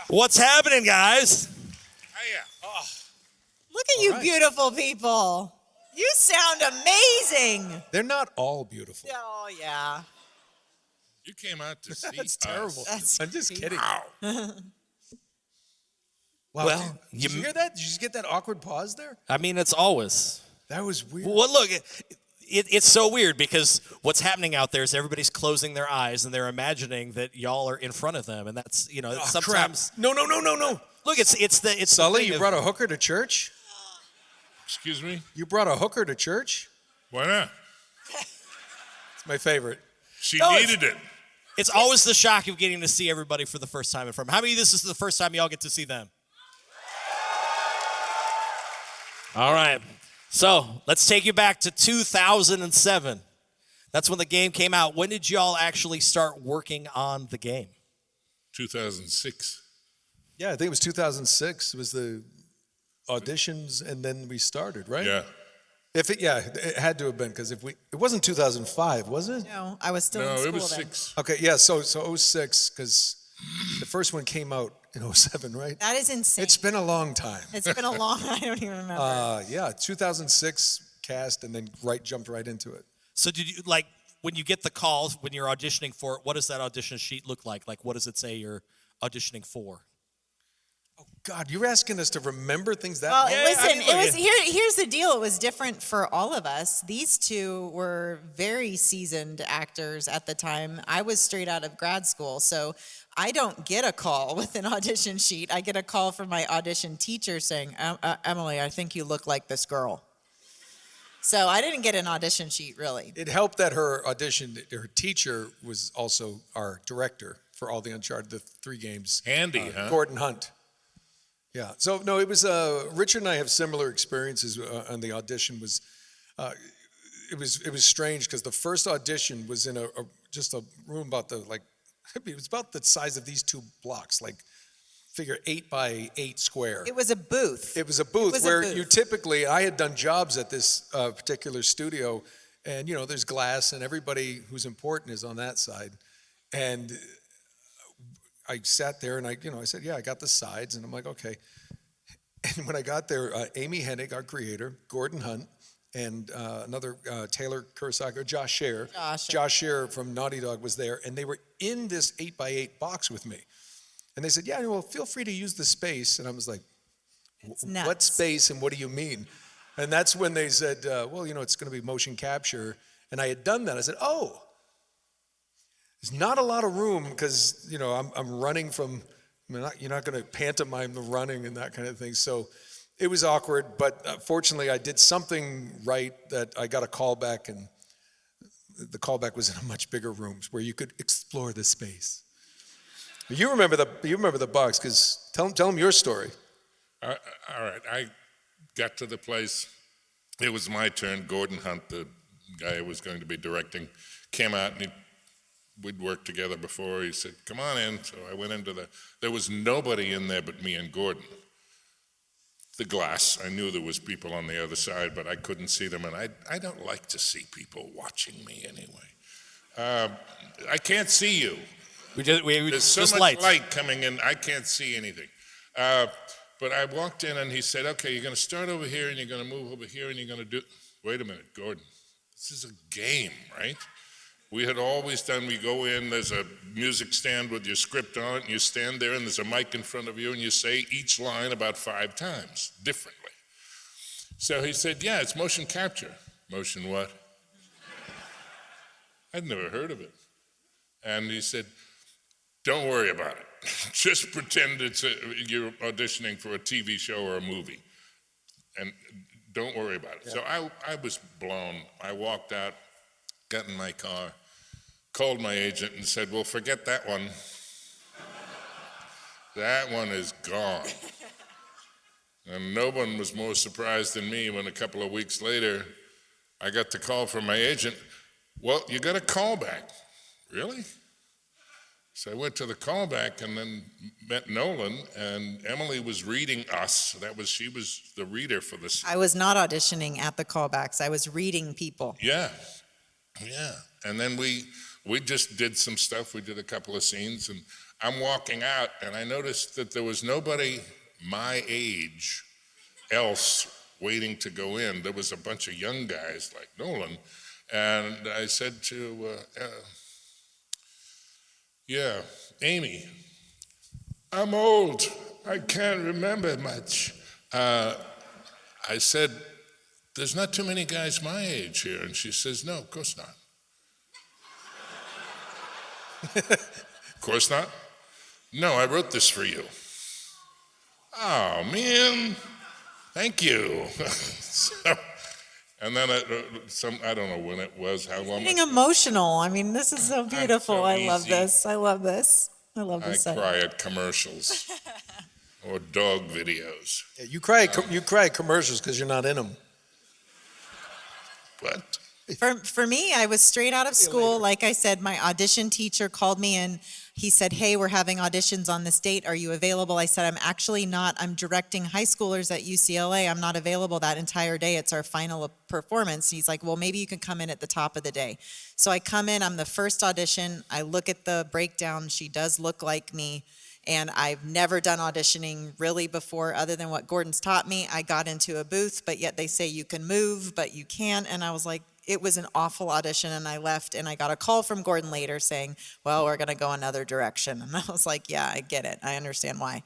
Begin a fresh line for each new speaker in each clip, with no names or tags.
What's happening, guys?
Look at you beautiful people. You sound amazing.
They're not all beautiful.
Oh, yeah.
You came out to see
That's
us.
terrible.
That's
I'm just kidding.
Wow.
Wow.
Well,
did you hear that? Did you just get that awkward pause there?
I mean, it's always.
That was weird.
Well, look, it's so weird because what's happening out there is everybody's closing their eyes and they're imagining that y'all are in front of them, and that's sometimes.
Crap. No.
Look, it's
Sully,
the
you
thing
brought a hooker to church?
Excuse me?
You brought a hooker to church?
Why not?
It's my favorite.
She
No,
needed it.
It's always the shock of getting to see everybody for the first time in front. How many of this is the first time y'all get to see them? All right. So let's take you back to 2007. That's when the game came out. When did y'all actually start working on the game?
2006.
Yeah, I think it was 2006. It was the auditions, and then we started, right?
Yeah.
It had to have been, because it wasn't 2005, was it?
No, I was still in
No,
school
it was
then.
6.
Okay, yeah, so 06, because the first one came out in 07, right?
That is insane.
It's been a long time.
It's been a long, I don't even remember.
Yeah, 2006 cast, and then jumped right into it.
So did you, when you get the calls, when you're auditioning for it, what does that audition sheet look like? Like, what does it say you're auditioning for?
Oh, God, you're asking us to remember things that
Well,
long?
listen, it was here's the deal. It was different for all of us. These two were very seasoned actors at the time. I was straight out of grad school, so I don't get a call with an audition sheet. I get a call from my audition teacher saying, Emily, I think you look like this girl. So I didn't get an audition sheet, really.
It helped that her teacher was also our director for all the Uncharted, the 3 games.
Handy, huh?
Gordon Hunt. Yeah. So no, it was Richard and I have similar experiences on the audition. It was strange because the first audition was in just a room about it was about the size of these 2 blocks, figure 8 by 8 square.
It was a booth.
It was a booth where you typically, I had done jobs at this particular studio, and there's glass and everybody who's important is on that side. And I sat there and I said, yeah, I got the sides, and I'm like, okay. And when I got there, Amy Hennig, our creator, Gordon Hunt, and another Taylor Kurosawa, Josh Scher from Naughty Dog was there, and they were in this 8 by 8 box with me. And they said, yeah, well, feel free to use the space. And I was like, what space and what do you mean? And that's when they said, well, it's going to be motion capture. And I had done that. I said, oh, there's not a lot of room because, I'm running from, you're not going to pantomime the running and that kind of thing. So it was awkward, but fortunately I did something right that I got a call back, and the callback was in a much bigger room where you could explore the space. You remember the box, because tell them your story.
All right. I got to the place. It was my turn. Gordon Hunt, the guy who was going to be directing, came out, and we'd worked together before. He said, come on in. So I went into there was nobody in there but me and Gordon. The glass, I knew there was people on the other side, but I couldn't see them, and I don't like to see people watching me anyway. I can't see you. There's so much light coming in, I can't see anything. But I walked in and he said, okay, you're going to start over here and you're going to move over here and you're going to do, wait a minute, Gordon, this is a game, right? We had always done, we go in, there's a music stand with your script on it, and you stand there and there's a mic in front of you and you say each line about 5 times, differently. So he said, yeah, it's motion capture. Motion what? I'd never heard of it. And he said, don't worry about it. Just pretend you're auditioning for a TV show or a movie. And don't worry about it. Yeah. So I was blown. I walked out, got in my car, called my agent and said, well, forget that one. That one is gone. And no one was more surprised than me when a couple of weeks later, I got the call from my agent, well, you got a call back. Really? So I went to the callback and then met Nolan, and Emily was reading us. She was the reader for this.
I was not auditioning at the callbacks. I was reading people.
Yeah. And then we just did some stuff. We did a couple of scenes, and I'm walking out, and I noticed that there was nobody my age else waiting to go in. There was a bunch of young guys like Nolan, and I said to, yeah, Amy, I'm old. I can't remember much. I said, there's not too many guys my age here. And she says, no, of course not. Of course not? No, I wrote this for you. Oh, man. Thank you. And then I don't know when it was, how long.
Getting emotional. I mean, this is so beautiful.
so
I love
easy.
this. I love this. I love
I
this.
cry at commercials or dog videos.
Yeah, you cry at commercials because you're not in them.
What?
For me, I was straight out of school. Like I said, my audition teacher called me and he said, hey, we're having auditions on this date. Are you available? I said, I'm actually not. I'm directing high schoolers at UCLA. I'm not available that entire day. It's our final performance. He's like, well, maybe you can come in at the top of the day. So I come in. I'm the first audition. I look at the breakdown. She does look like me. And I've never done auditioning really before other than what Gordon's taught me. I got into a booth, but yet they say you can move, but you can't. And I was like, it was an awful audition, and I left, and I got a call from Gordon later saying, well, we're going to go another direction. And I was like, yeah, I get it. I understand why.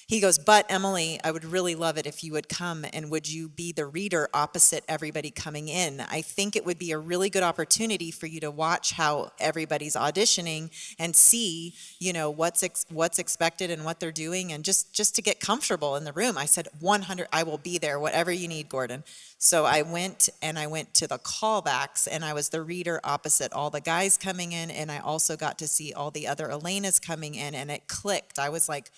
He goes, but Emily, I would really love it if you would come, and would you be the reader opposite everybody coming in? I think it would be a really good opportunity for you to watch how everybody's auditioning and see, you know, what's expected and what they're doing, and just to get comfortable in the room. I said, 100, I will be there, whatever you need, Gordon. So I went to the callbacks, and I was the reader opposite all the guys coming in, and I also got to see all the other Elenas coming in, and it clicked. I was like,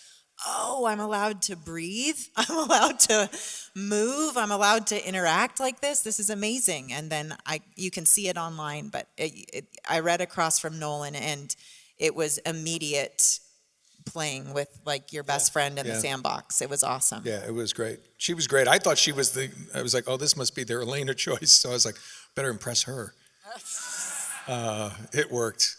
oh, I'm allowed to breathe. I'm allowed to move. I'm allowed to interact like this. This is amazing. And then you can see it online, but I read across from Nolan, and it was immediate playing with like your best friend in the sandbox. It was awesome.
Yeah, it was great. She was great. I thought she was I was like, oh, this must be their Elena choice. So I was like, better impress her. It worked.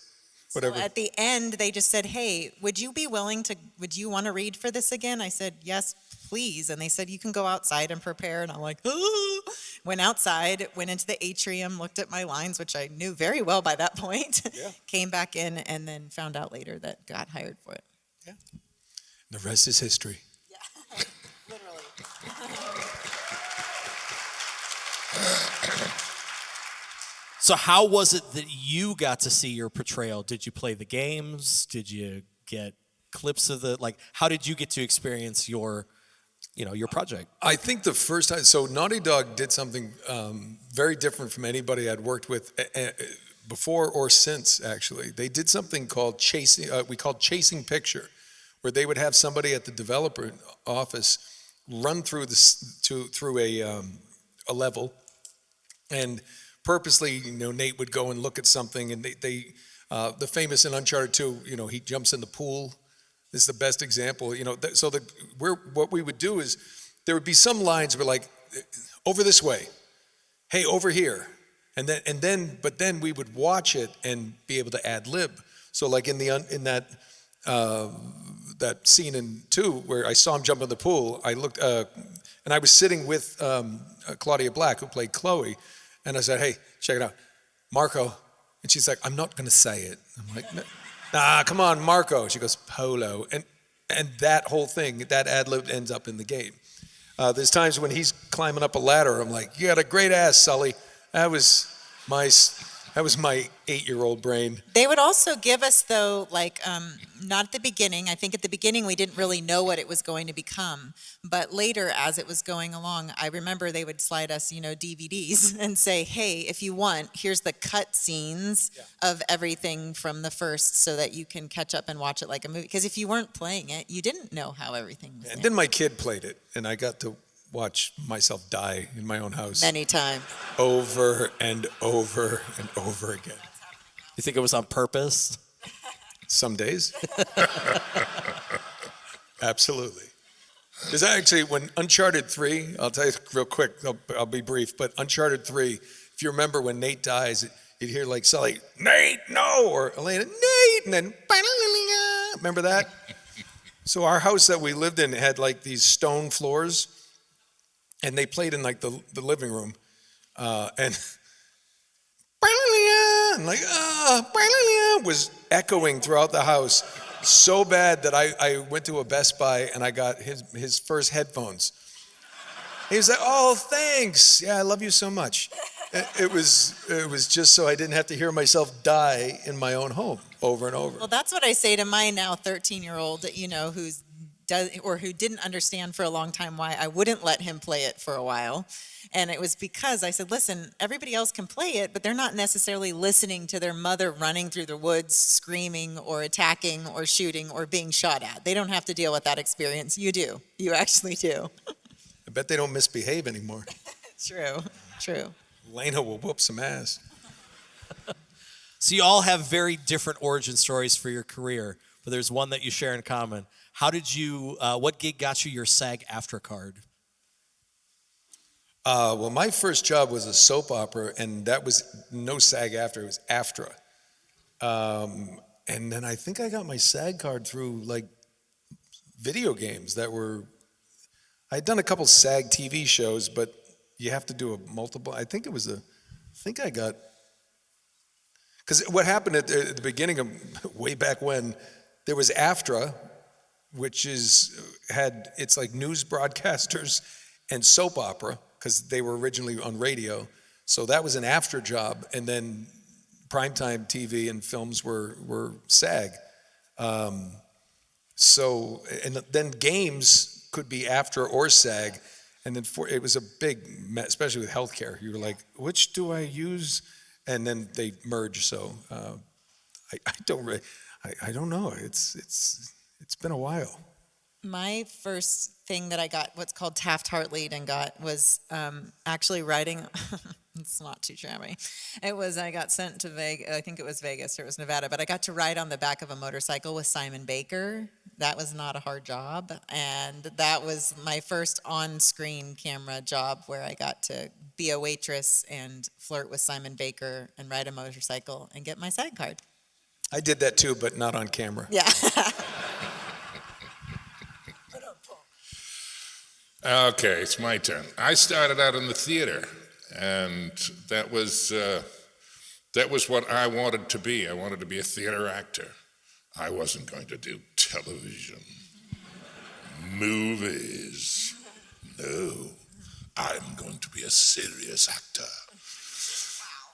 Whatever.
So at the end, they just said, hey, would you want to read for this again? I said, yes, please. And they said, you can go outside and prepare. And I'm like, oh. Went outside, went into the atrium, looked at my lines, which I knew very well by that point. Yeah. Came back in, and then found out later that got hired for it.
Yeah. The rest is history.
Yeah, literally.
So how was it that you got to see your portrayal? Did you play the games? Did you get clips of how did you get to experience your project?
I think the first time, so Naughty Dog did something very different from anybody I'd worked with before or since, actually. They did something called Chasing Picture, where they would have somebody at the developer office run through a level, and purposely, Nate would go and look at something, and the famous in Uncharted 2, he jumps in the pool. This is the best example, what we would do is there would be some lines where like, over this way, hey, over here, but then we would watch it and be able to ad lib. So like in that scene in 2 where I saw him jump in the pool, I looked, and I was sitting with Claudia Black, who played Chloe. And I said, hey, check it out, Marco. And she's like, I'm not going to say it. I'm like, nah, come on, Marco. She goes, Polo. And that whole thing, that ad lib ends up in the game. There's times when he's climbing up a ladder. I'm like, you got a great ass, Sully. That was my 8-year-old brain.
They would also give us, though, not at the beginning. I think at the beginning we didn't really know what it was going to become. But later, as it was going along, I remember they would slide us, DVDs and say, hey, if you want, here's the cut scenes of everything from the first so that you can catch up and watch it like a movie. Because if you weren't playing it, you didn't know how everything was.
And then my kid played it, and I got to watch myself die in my own house.
Many times.
Over and over and over again.
You think it was on purpose?
Some days. Absolutely. Because actually, when Uncharted 3, I'll tell you real quick, I'll be brief, but Uncharted 3, if you remember when Nate dies, you'd hear like Sully, Nate, no, or Elena, Nate, and then, Remember that? So our house that we lived in had like these stone floors, and they played in like the living room, and like was echoing throughout the house so bad that I went to a Best Buy and I got his first headphones. He was like, "Oh, thanks. Yeah, I love you so much." It was just so I didn't have to hear myself die in my own home over and over.
Well, that's what I say to my now 13-year-old, who didn't understand for a long time why I wouldn't let him play it for a while. And it was because I said, listen, everybody else can play it, but they're not necessarily listening to their mother running through the woods, screaming or attacking or shooting or being shot at. They don't have to deal with that experience. You do. You actually do.
I bet they don't misbehave anymore.
True.
Elena will whoop some ass.
So you all have very different origin stories for your career, but there's one that you share in common. How did you, what gig got you your SAG-AFTRA card?
Well, my first job was a soap opera, and that was no SAG-AFTRA, it was AFTRA. And then I think I got my SAG card through like video games that were, I'd done a couple SAG TV shows, but you have to do a multiple, I think I got, because what happened at the beginning of, way back when, there was AFTRA, which it's like news broadcasters and soap opera, because they were originally on radio. So that was an AFTRA job, and then primetime TV and films were SAG. So, and then games could be AFTRA or SAG, and then it was a big mess, especially with healthcare. You were like, which do I use? And then they merged. So I don't know. It's been a while.
My first thing that I got, what's called Taft-Hartley, and got was actually writing. It's not too shabby. It was, I got sent to Vegas, I think it was Vegas or it was Nevada, but I got to ride on the back of a motorcycle with Simon Baker. That was not a hard job. And that was my first on-screen camera job where I got to be a waitress and flirt with Simon Baker and ride a motorcycle and get my SAG card.
I did that too, but not on camera.
Yeah.
Okay, it's my turn. I started out in the theater, and that was what I wanted to be. I wanted to be a theater actor. I wasn't going to do television, movies. No, I'm going to be a serious actor.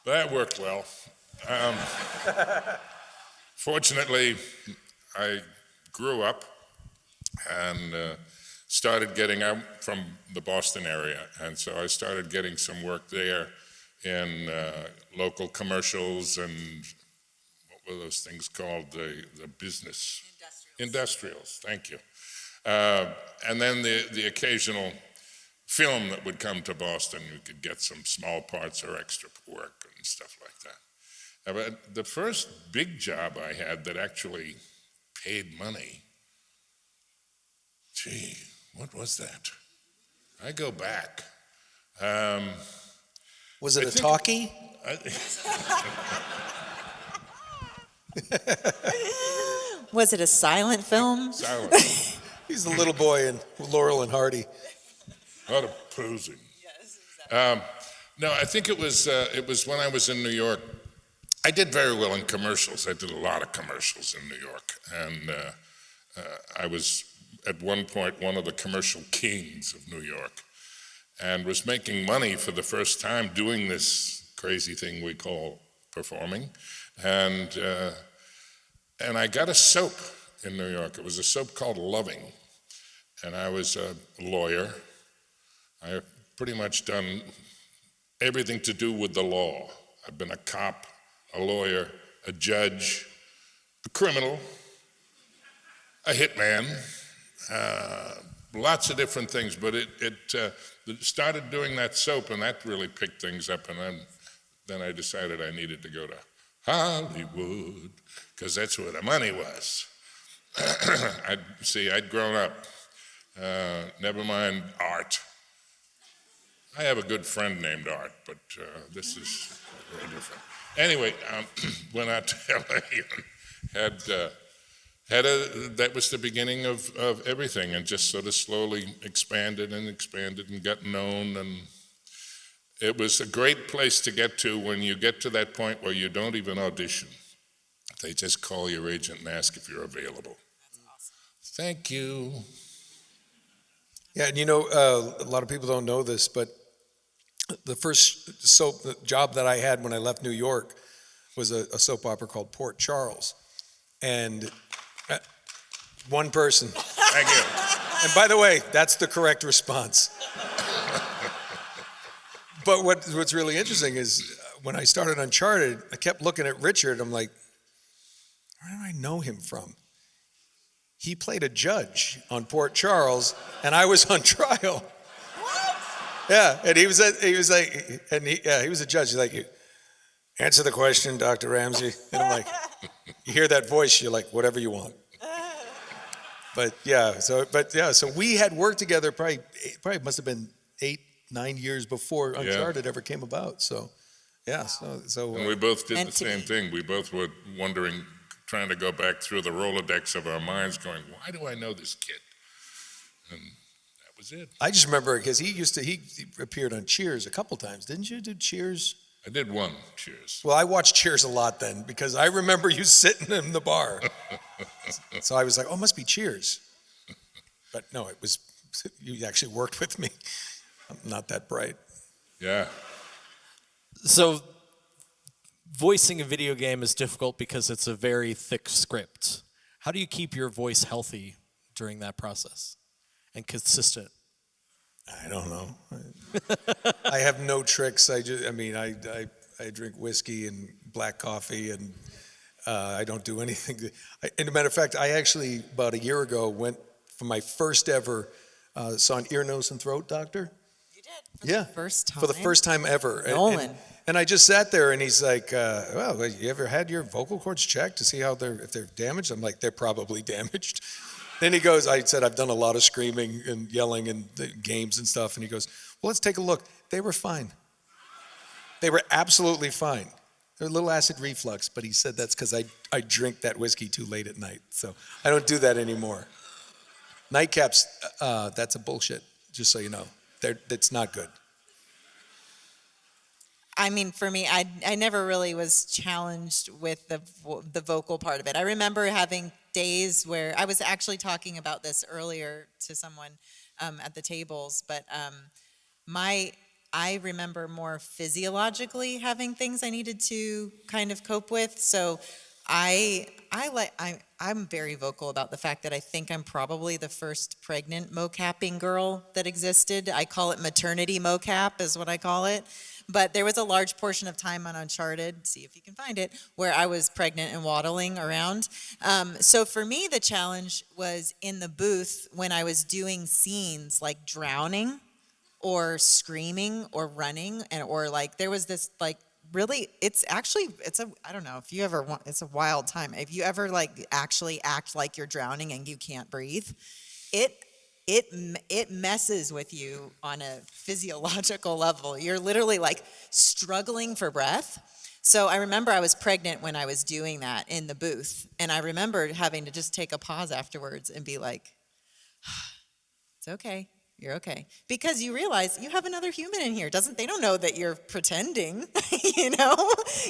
That worked well. Fortunately, I grew up and started getting out from the Boston area, and so I started getting some work there in local commercials and what were those things called, the business? Industrials, thank you. And then the occasional film that would come to Boston, you could get some small parts or extra work and stuff like that. But the first big job I had that actually paid money, gee, what was that? I go back.
Was it a talkie?
Was it a silent film?
Silent.
He's the little boy in Laurel and Hardy.
A lot of posing. Yes, exactly. No, I think it was when I was in New York. I did very well in commercials. I did a lot of commercials in New York, and I was at one point one of the commercial kings of New York, and was making money for the first time doing this crazy thing we call performing, and I got a soap in New York. It was a soap called Loving, and I was a lawyer. I have pretty much done everything to do with the law. I've been a cop, a lawyer, a judge, a criminal, a hitman, lots of different things, but it started doing that soap, and that really picked things up, and then I decided I needed to go to Hollywood, because that's where the money was. I'd grown up, never mind art. I have a good friend named Art, but this is very different. Anyway, went out to LA and that was the beginning of everything, and just sort of slowly expanded and got known. And it was a great place to get to when you get to that point where you don't even audition. They just call your agent and ask if you're available.
That's awesome.
Thank you.
Yeah, and a lot of people don't know this, but the first soap job that I had when I left New York was a soap opera called Port Charles. And one person.
Thank you.
And by the way, that's the correct response. But what's really interesting is when I started Uncharted, I kept looking at Richard. I'm like, where do I know him from? He played a judge on Port Charles, and I was on trial.
What?
Yeah, and he was a judge. He's like, answer the question, Dr. Ramsey. And I'm like, you hear that voice, you're like, whatever you want. So we had worked together probably must have been 8-9 years before Uncharted ever came about. So, yeah, so
And we both did
Meant
the
to
same
be.
thing. We both were wondering, trying to go back through the Rolodex of our minds, going, why do I know this kid? And that was it.
I just remember because he appeared on Cheers a couple times. Didn't you do Cheers?
I did one. Cheers.
Well, I watched Cheers a lot then because I remember you sitting in the bar. So I was like, oh, it must be Cheers. But no, it was, you actually worked with me. I'm not that bright.
Yeah.
So voicing a video game is difficult because it's a very thick script. How do you keep your voice healthy during that process and consistent?
I don't know. I have no tricks. I drink whiskey and black coffee, and I don't do anything. And a matter of fact, I actually, about a year ago, went for my first ever, saw an ear, nose, and throat doctor.
You did?
Yeah.
First time?
For the first time ever.
Nolan.
And I just sat there, and he's like, well, you ever had your vocal cords checked to see if they're damaged? I'm like, they're probably damaged. Then he goes, I said, I've done a lot of screaming and yelling and games and stuff. And he goes, well, let's take a look. They were fine. They were absolutely fine. They're a little acid reflux, but he said that's because I drink that whiskey too late at night. So I don't do that anymore. Nightcaps, that's a bullshit, just so you know. It's not good.
I mean, for me, I never really was challenged with the vocal part of it. I remember having days where I was actually talking about this earlier to someone at the tables, but I remember more physiologically having things I needed to kind of cope with. So I'm very vocal about the fact that I think I'm probably the first pregnant mocapping girl that existed. I call it maternity mocap is what I call it. But there was a large portion of time on Uncharted, see if you can find it, where I was pregnant and waddling around. So for me, the challenge was in the booth when I was doing scenes like drowning or screaming or running, or like there was this like really, I don't know if you ever want, it's a wild time. If you ever like actually act like you're drowning and you can't breathe, it messes with you on a physiological level. You're literally like struggling for breath. So I remember I was pregnant when I was doing that in the booth. And I remember having to just take a pause afterwards and be like, it's okay. You're okay. Because you realize you have another human in here. They don't know that you're pretending,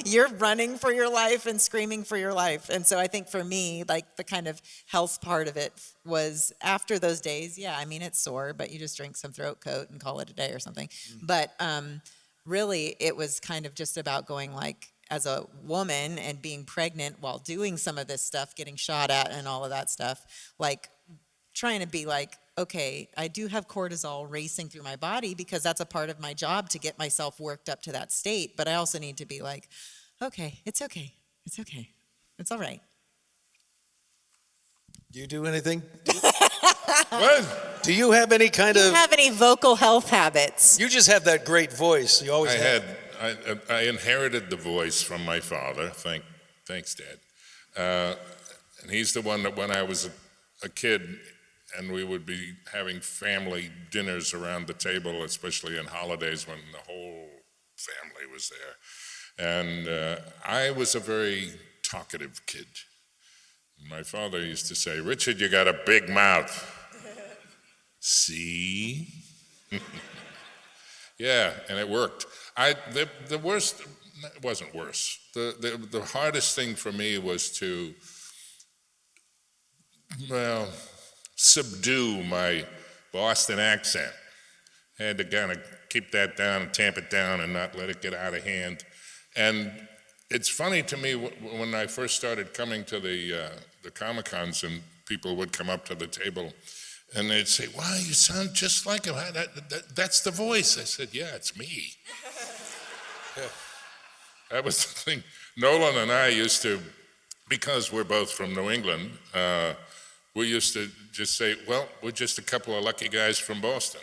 You're running for your life and screaming for your life. And so I think for me, like the kind of health part of it was after those days, it's sore, but you just drink some throat coat and call it a day or something. But really it was kind of just about going like, as a woman and being pregnant while doing some of this stuff, getting shot at and all of that stuff, like trying to be like, okay, I do have cortisol racing through my body because that's a part of my job to get myself worked up to that state. But I also need to be like, okay, it's okay. It's okay. It's all right.
Do you do anything?
What?
Do you have any kind
Do you
of...
have any vocal health habits?
You just have that great voice. You always have.
I inherited the voice from my father. Thanks, Dad. And he's the one that when I was a kid, and we would be having family dinners around the table, especially in holidays when the whole family was there. And I was a very talkative kid. My father used to say, "Richard, you got a big mouth." See? Yeah, and it worked. The worst, it wasn't worse. The hardest thing for me was to, well, subdue my Boston accent. I had to kind of keep that down and tamp it down and not let it get out of hand. And it's funny to me when I first started coming to the Comic-Cons and people would come up to the table and they'd say, "Wow, you sound just like him. That's the voice." I said, "Yeah, it's me." Yeah. That was the thing. Nolan and I used to, because we're both from New England, we used to just say, "Well, we're just a couple of lucky guys from Boston."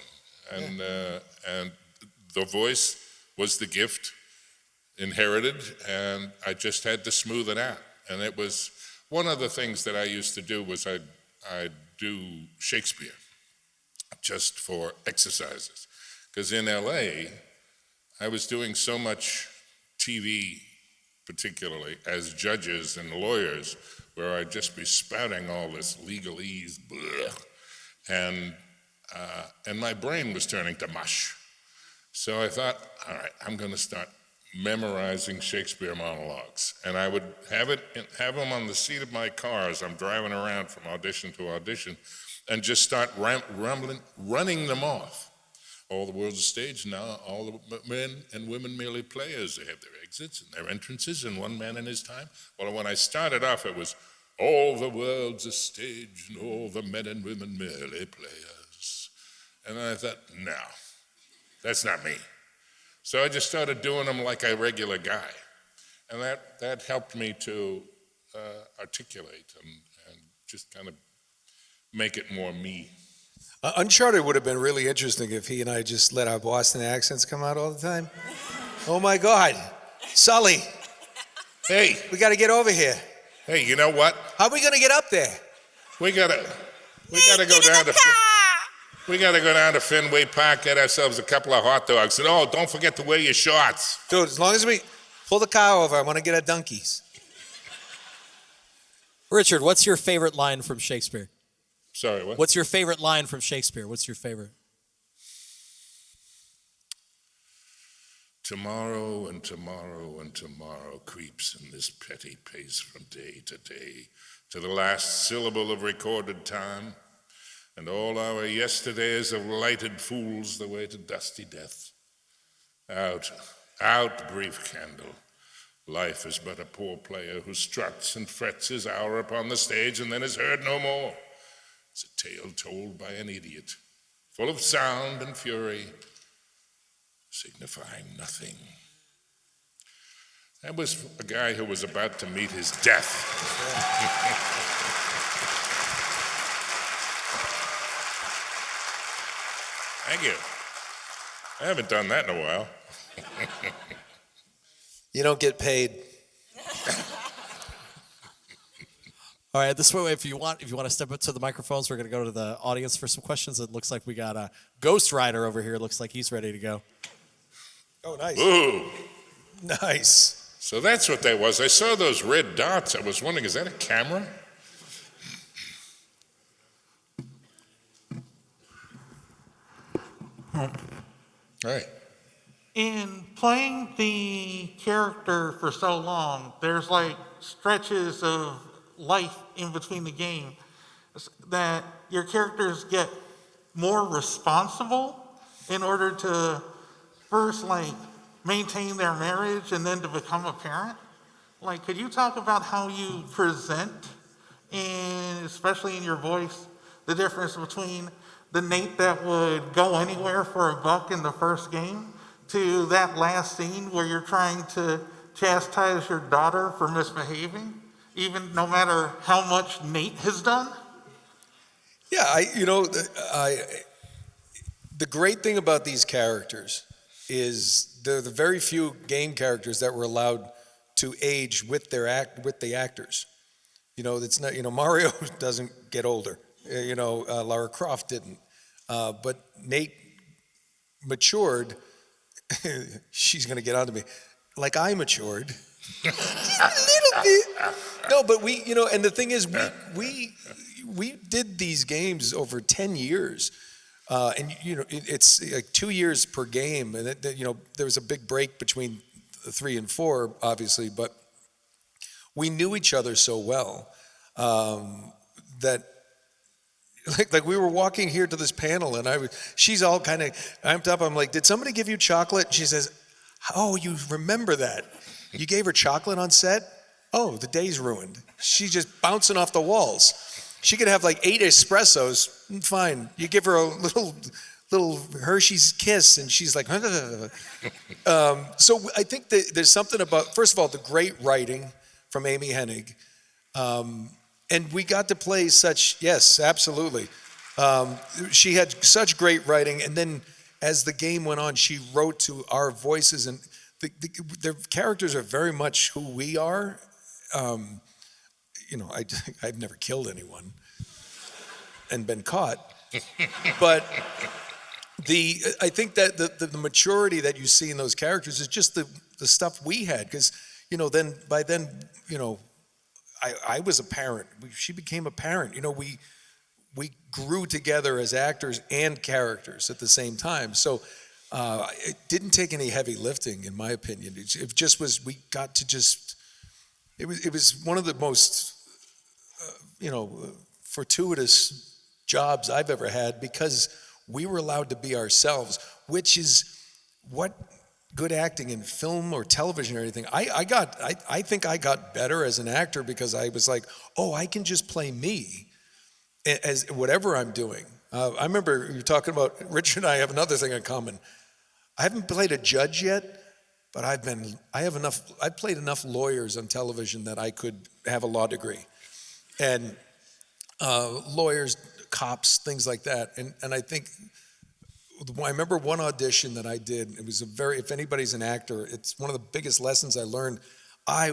And the voice was the gift inherited, and I just had to smooth it out. And it was one of the things that I used to do was I'd do Shakespeare just for exercises. Because in LA, I was doing so much TV, particularly as judges and lawyers, where I'd just be spouting all this legalese, and my brain was turning to mush. So I thought, all right, I'm going to start memorizing Shakespeare monologues, and I would have them on the seat of my car as I'm driving around from audition to audition, and just start running them off. All the world's a stage now, all the men and women merely players. They have their exits and their entrances, and one man in his time. Well, when I started off, it was, all the world's a stage, and all the men and women merely players. And then I thought, no, that's not me. So I just started doing them like a regular guy. And that helped me to articulate and just kind of make it more me.
Uncharted would have been really interesting if he and I just let our Boston accents come out all the time. Oh my God, Sully.
Hey.
We got to get over here.
Hey, you know what?
How are we going to get up there?
We gotta go down to... We got to go down to Fenway Park, get ourselves a couple of hot dogs. And oh, don't forget to wear your shorts.
Dude, as long as we pull the car over, I want to get our donkeys.
Richard, what's your favorite line from Shakespeare?
Sorry, what?
What's your favorite line from Shakespeare? What's your favorite?
Tomorrow and tomorrow and tomorrow creeps in this petty pace from day to day, to the last syllable of recorded time. And all our yesterdays have lighted fools the way to dusty death. Out, out, brief candle. Life is but a poor player who struts and frets his hour upon the stage and then is heard no more. It's a tale told by an idiot, full of sound and fury, signifying nothing. That was a guy who was about to meet his death. Thank you. I haven't done that in a while.
You don't get paid.
All right, this way, if you want to step up to the microphones, we're going to go to the audience for some questions. It looks like we got a Ghost Rider over here. It looks like he's ready to go.
Oh, nice.
Ooh.
Nice.
So that's what that was. I saw those red dots. I was wondering, is that a camera? Right.
In playing the character for so long, there's like stretches of life in between the game that your characters get more responsible in order to first like maintain their marriage and then to become a parent. Like, could you talk about how you present, and especially in your voice, the difference between the Nate that would go anywhere for a buck in the first game to that last scene where you're trying to chastise your daughter for misbehaving, even no matter how much Nate has done?
Yeah, the great thing about these characters is they're the very few game characters that were allowed to age with the actors. It's not. Mario doesn't get older. Lara Croft didn't. But Nate matured. She's going to get onto me. like I matured. Just a little bit. No, but we, and the thing is, we did these games over 10 years. And, it's like 2 years per game. And, there was a big break between 3 and 4, obviously, but we knew each other so well that like we were walking here to this panel, and she's all kind of amped up. I'm like, did somebody give you chocolate? She says, oh, you remember that? You gave her chocolate on set? Oh, the day's ruined. She's just bouncing off the walls. She could have like 8 espressos, fine. You give her a little Hershey's Kiss, and she's like, so I think that there's something about, first of all, the great writing from Amy Hennig. And we got to play such, yes, absolutely. She had such great writing, and then as the game went on, she wrote to our voices, and the characters are very much who we are. I've never killed anyone and been caught, but I think that the maturity that you see in those characters is just the stuff we had, because by then I was a parent. She became a parent. We grew together as actors and characters at the same time. So it didn't take any heavy lifting, in my opinion. It just was. We got to just. It was one of the most fortuitous jobs I've ever had, because we were allowed to be ourselves, which is what good acting in film or television or anything. I think I got better as an actor because I was like, oh, I can just play me as whatever I'm doing. I remember you talking about, Richard and I have another thing in common. I haven't played a judge yet, but I've played enough lawyers on television that I could have a law degree. And lawyers, cops, things like that. And I think, I remember one audition that I did. It was if anybody's an actor, it's one of the biggest lessons I learned. I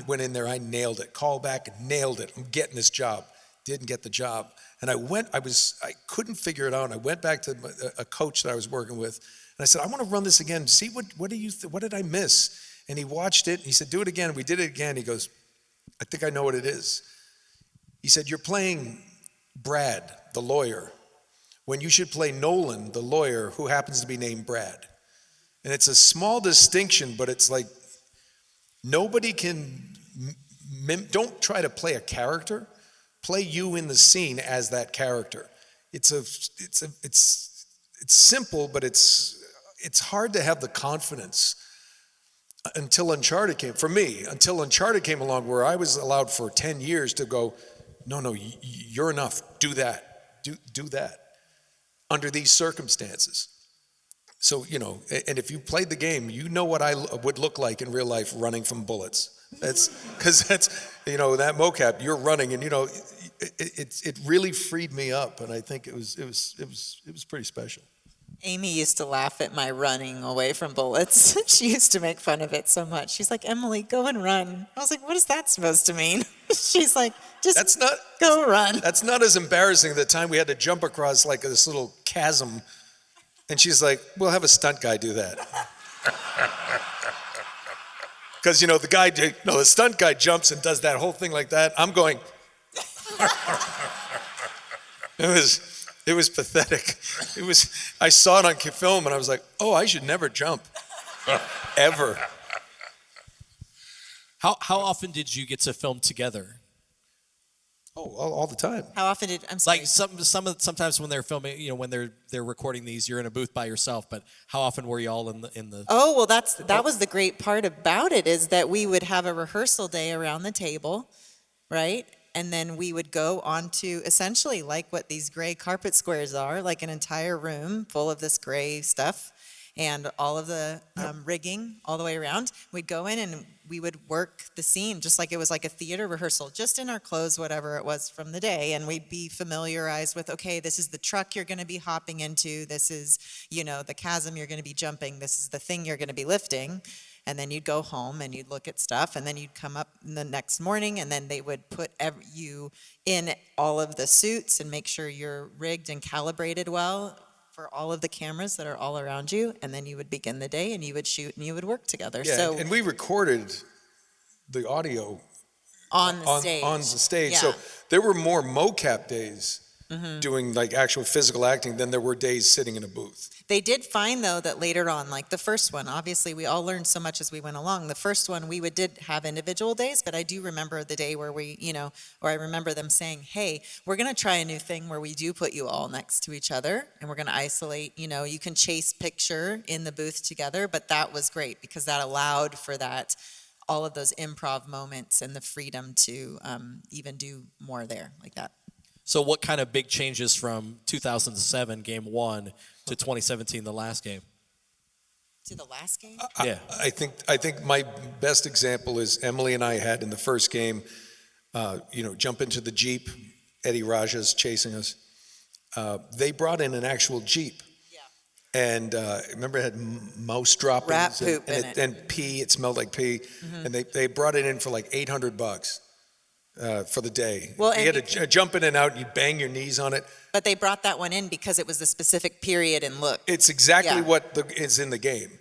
went in there, I nailed it. Call back, nailed it. I'm getting this job. Didn't get the job. And I couldn't figure it out. And I went back to a coach that I was working with, and I said, I want to run this again. See, what did I miss? And he watched it, and he said, do it again. We did it again. He goes, I think I know what it is. He said, you're playing Brad, the lawyer, when you should play Nolan, the lawyer, who happens to be named Brad. And it's a small distinction, but it's like, nobody can, don't try to play a character. Play you in the scene as that character. It's simple, but it's hard to have the confidence until Uncharted came, for me, until Uncharted came along, where I was allowed for 10 years to go, no, you're enough, do that, do that, under these circumstances. So, and if you played the game, you know what I would look like in real life running from bullets. That's that mocap, you're running, and it really freed me up, and I think it was pretty special.
Amy used to laugh at my running away from bullets. She used to make fun of it so much. She's like, Emily, go and run. I was like, what is that supposed to mean? She's like, go run.
That's not as embarrassing the time we had to jump across like this little chasm, and she's like, we'll have a stunt guy do that. Because, the stunt guy jumps and does that whole thing like that. I'm going, it was pathetic. I saw it on film and I was like, oh, I should never jump, ever.
How often did you get to film together?
Oh, all the time.
How often I'm sorry.
Like sometimes when they're filming, when they're recording these, you're in a booth by yourself. But how often were you all in the?
Oh, well, that was the great part about it, is that we would have a rehearsal day around the table, right? And then we would go onto essentially like what these gray carpet squares are, like an entire room full of this gray stuff and all of the rigging all the way around. We'd go in and we would work the scene just like it was like a theater rehearsal, just in our clothes, whatever it was from the day. And we'd be familiarized with, okay, this is the truck you're going to be hopping into. This is, the chasm you're going to be jumping. This is the thing you're going to be lifting. And then you'd go home and you'd look at stuff, and then you'd come up the next morning, and then they would put you in all of the suits and make sure you're rigged and calibrated well for all of the cameras that are all around you, and then you would begin the day and you would shoot and you would work together.
Yeah,
So
and we recorded the audio
on the stage.
on the stage.
Yeah.
So there were more mocap days doing like actual physical acting than there were days sitting in a booth.
They did find, though, that later on, like the first one, obviously we all learned so much as we went along. The first one, did have individual days, but I do remember the day where or I remember them saying, hey, we're going to try a new thing where we do put you all next to each other and we're going to isolate, you can chase picture in the booth together, but that was great because that allowed for that, all of those improv moments and the freedom to even do more there like that.
So what kind of big changes from 2007, game 1, to 2017, the last game?
To the last game?
Yeah.
I think my best example is Emily and I had in the first game, jump into the Jeep, Eddie Raja's chasing us. They brought in an actual Jeep.
Yeah.
And remember it had mouse droppings
Rat poop in it.
And pee, it smelled like pee. And they brought it in for like $800 for the day.
Well,
you
and
had to jump in and out, you bang your knees on it.
But they brought that one in because it was the specific period and look.
It's exactly
Yeah.
what is in the game.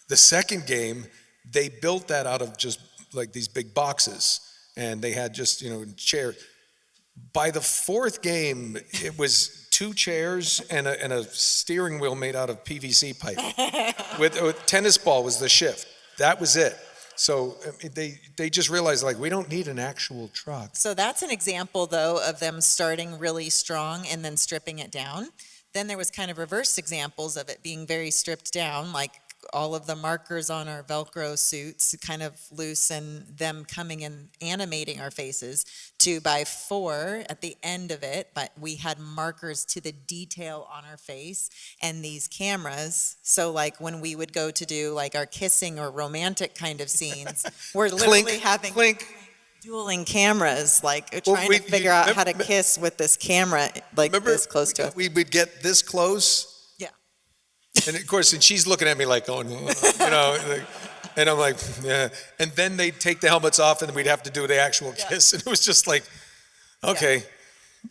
The second game, they built that out of just like these big boxes, and they had just chairs. By the fourth game, it was 2 chairs and a steering wheel made out of PVC pipe. with tennis ball was the shift. That was it. So they just realized, like, we don't need an actual truck.
So that's an example, though, of them starting really strong and then stripping it down. Then there was kind of reverse examples of it being very stripped down, like all of the markers on our Velcro suits kind of loose and them coming and animating our faces, to by 4 at the end of it, but we had markers to the detail on our face and these cameras. So like when we would go to do like our kissing or romantic kind of scenes, we're literally having dueling cameras, like trying to figure out how to kiss with this camera like this close to us.
We would get this close. And of course, and she's looking at me like, oh, no, and I'm like, yeah. And then they'd take the helmets off and we'd have to do the actual kiss. And it was just like, okay.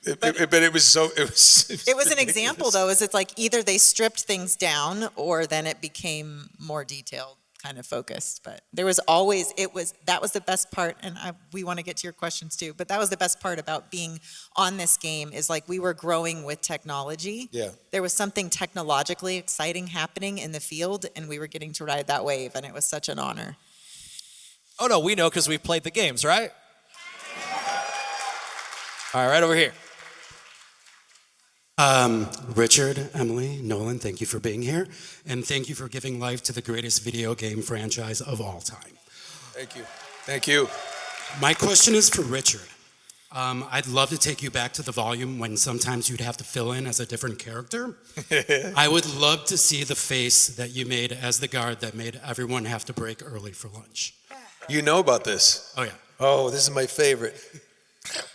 But it was
an example, though, is it's like either they stripped things down or then it became more detailed, kind of focused. But there was always, that was the best part. And we want to get to your questions too, but that was the best part about being on this game, is like we were growing with technology.
Yeah.
There was something technologically exciting happening in the field and we were getting to ride that wave, and it was such an honor.
Oh, no, we know because we've played the games, right? All right, right over here.
Richard, Emily, Nolan, thank you for being here. And thank you for giving life to the greatest video game franchise of all time.
Thank you. Thank you.
My question is for Richard. I'd love to take you back to the volume when sometimes you'd have to fill in as a different character. I would love to see the face that you made as the guard that made everyone have to break early for lunch.
You know about this?
Oh, yeah.
Oh, this is my favorite.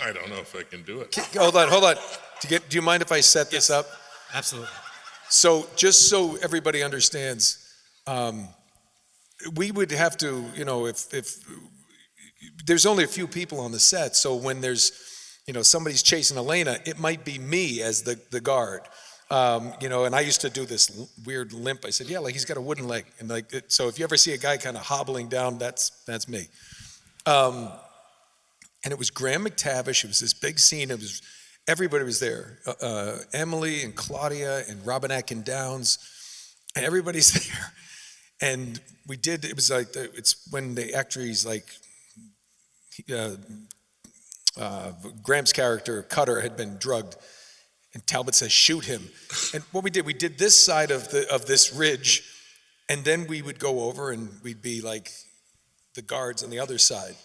I don't know if I can do it.
Hold on. Do you mind if I set this up?
Absolutely.
So just so everybody understands, we would have to, if there's only a few people on the set, so when there's, somebody's chasing Elena, it might be me as the guard. And I used to do this weird limp. I said, yeah, like he's got a wooden leg. And so if you ever see a guy kind of hobbling down, that's me. And it was Graham McTavish. It was this big scene. Everybody was there. Emily and Claudia and Robin Atkin Downs, and everybody's there. And it was like, it's when the actors like, Graham's character, Cutter, had been drugged. And Talbot says, shoot him. And what we did this side of this ridge, and then we would go over and we'd be like the guards on the other side.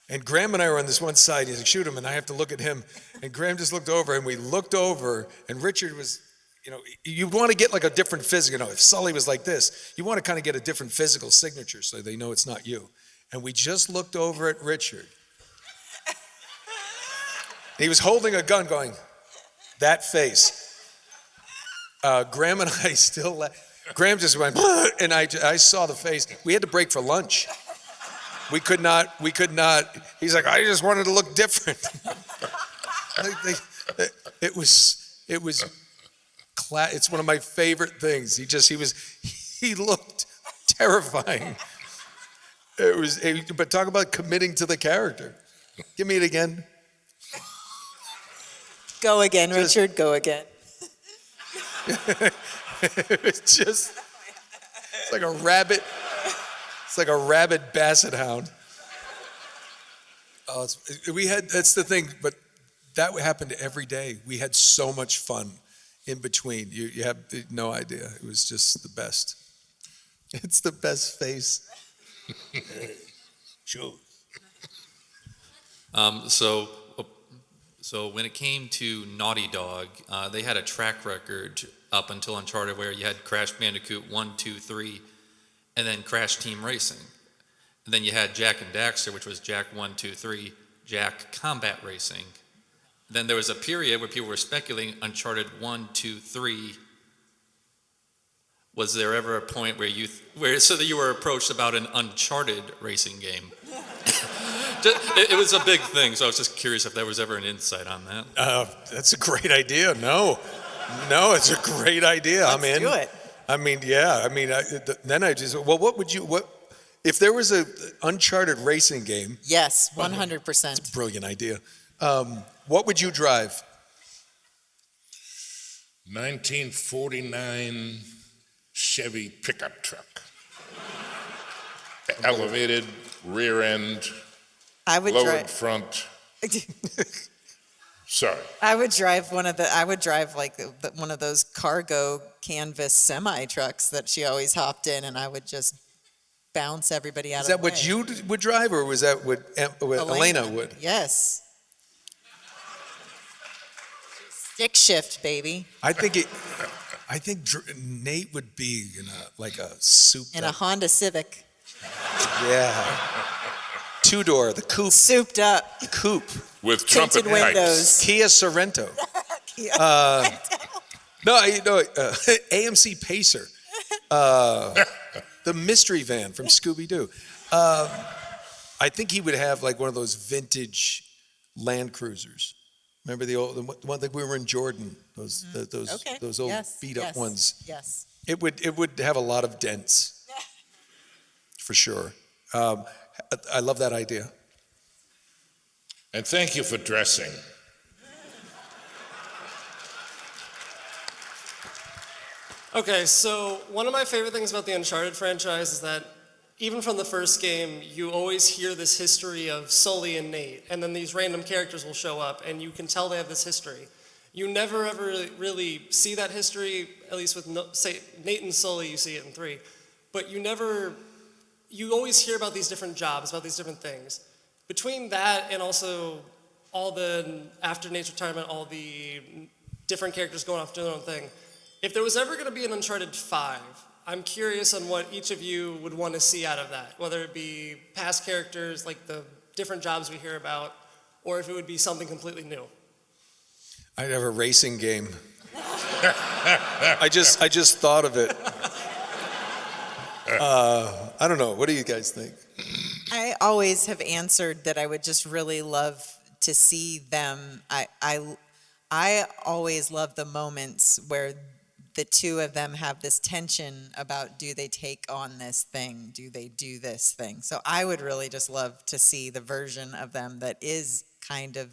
And Graham and I were on this one side, he's like, shoot him, and I have to look at him. And Graham just looked over, and we looked over, and Richard was, you want to get like a different physical, if Sully was like this, you want to kind of get a different physical signature so they know it's not you. And we just looked over at Richard. He was holding a gun going, that face. Graham and I still, Graham just went, and I saw the face. We had to break for lunch. We could not, he's like, I just wanted to look different. It was It's one of my favorite things. He looked terrifying. But talk about committing to the character. Give me it again.
Go again, Richard, go again.
It's like a rabbit. It's like a rabid basset hound. That's the thing, but that happened every day. We had so much fun in between. You have no idea. It was just the best. It's the best face.
Sure. So when it came to Naughty Dog, they had a track record up until Uncharted where you had Crash Bandicoot 1, 2, 3, and then Crash Team Racing. And then you had Jak and Daxter, which was Jak 1, 2, 3, Jak Combat Racing. Then there was a period where people were speculating Uncharted 1, 2, 3. Was there ever a point where you were approached about an Uncharted racing game? It was a big thing, so I was just curious if there was ever an insight on that.
That's a great idea. No, it's a great idea. I'm in.
Do it.
I mean, yeah. I mean, then I just, well, what if there was a Uncharted racing game?
Yes, 100%.
Brilliant idea. What would you drive?
1949 Chevy pickup truck. Elevated rear end,
I would
lowered
drive.
front. Sorry.
I would drive one of those cargo canvas semi trucks that she always hopped in, and I would just bounce everybody out
Is
of the way.
that what you would drive, or was that what Elena would?
Yes. Stick shift, baby.
I think Nate would be in a souped
In a
up.
Honda Civic.
Yeah. Two-door, the coupe.
Souped up.
Coupe.
With trumpet
Tinted
pipes.
windows.
Kia Sorrento. AMC Pacer. The mystery van from Scooby-Doo. I think he would have like one of those vintage Land Cruisers. Remember the one that we were in Jordan? Those
Okay.
those old
Yes,
beat up
yes,
ones.
Yes.
It would have a lot of dents, for sure. I love that idea.
And thank you for dressing.
Okay, so one of my favorite things about the Uncharted franchise is that even from the first game, you always hear this history of Sully and Nate, and then these random characters will show up, and you can tell they have this history. You never ever really see that history, at least with, say, Nate and Sully, you see it in 3, but you always hear about these different jobs, about these different things. Between that and also all the, after Nate's retirement, all the different characters going off doing their own thing, if there was ever going to be an Uncharted 5, I'm curious on what each of you would want to see out of that, whether it be past characters, like the different jobs we hear about, or if it would be something completely new.
I'd have a racing game. I just thought of it. I don't know. What do you guys think?
I always have answered that I would just really love to see them. I always love the moments where the two of them have this tension about, do they take on this thing? Do they do this thing? So I would really just love to see the version of them that is kind of